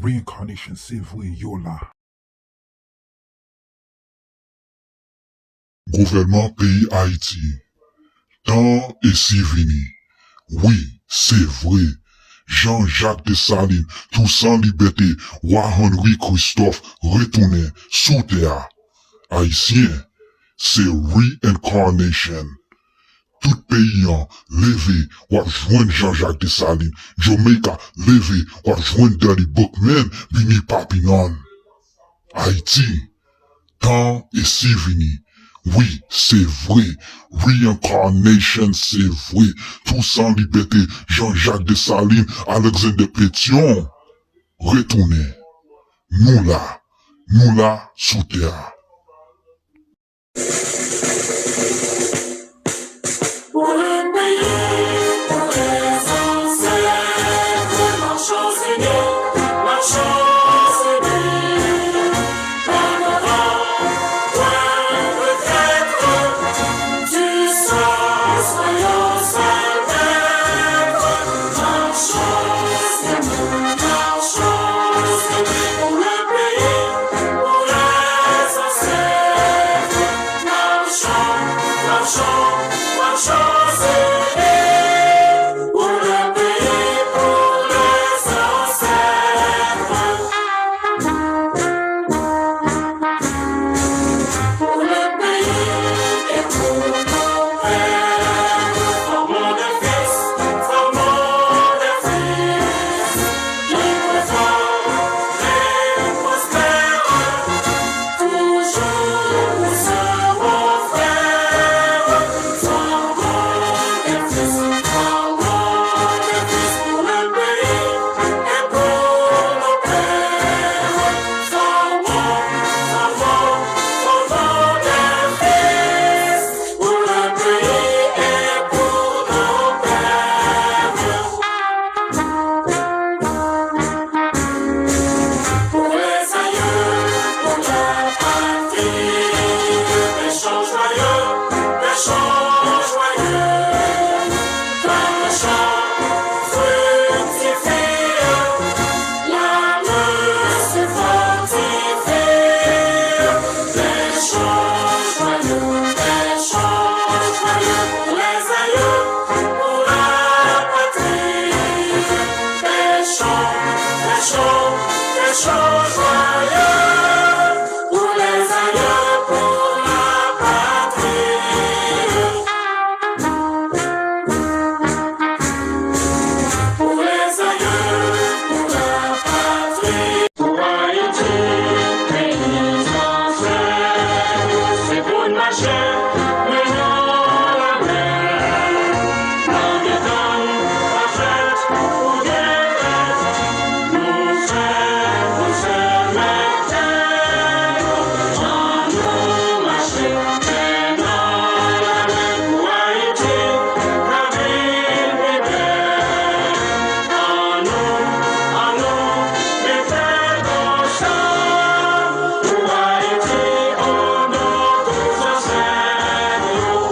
Reincarnation, c'est vrai, yo là. Gouvernement pays Haïti. Tant et si vini. Oui, c'est vrai. Jean-Jacques Dessalines, tout sans liberté, roi Henri Christophe, retourné sous terre. Haïtien, c'est reincarnation. Tout pays en levé, ou joindre Jean-Jacques Dessalines. Jamaica, levé, ou joindre Danny Bookman, vini Papinon. Haïti, tant et si vini. Oui, c'est vrai. Reincarnation, c'est vrai. Tout sans liberté, Jean-Jacques Dessalines, Alexandre Pétion. Retournez. Nous là, sous terre. Pour le pays, pour les ancêtres, marchons unis, marchons unis. Camarades, point retraite, du sang, soyons salvaires. Marchons unis, pour le pays, pour les ancêtres. Marchons unis, pour le pays, pour les ancêtres. Pour le pays et pour nos pères. Formons des fils, libres, forts et prospères. Toujours nous serons frères. Formons des fils, pour le pays et pour nos pères. Formons des fils, pour le pays et pour nos pères. Pour les aïeux, pour la patrie, des chants joyeux, comme le chant fructifie, l'âme se fortifie. Des chants joyeux, pour les aïeux, pour la patrie, des chants joyeux, pour les aïeux, pour la patrie. Pour les aïeux, pour la patrie. Pour Haïti, pays ancêtres, c'est pour une marcher, menant la mer. En guettant, en fête, ou guerre, nous se mettons. En nous marcher, menant la mer. Pour Haïti, la ville libère. En nous, mettez au champ. Pour Haïti, on nous tous ancêtres.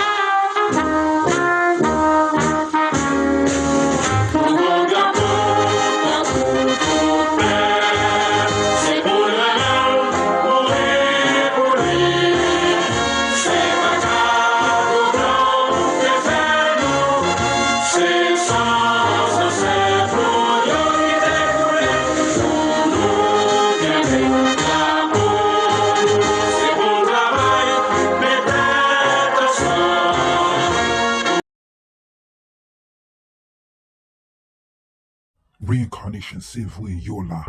Nous regardons tout père. C'est pour le même, mourir pour lui. C'est pas grave, blanc, défais-nous. C'est sans ancêtre, nous découlés. Nous garder l'amour. C'est pour le travail, mettez ensemble. Reincarnation, c'est vrai, yo là.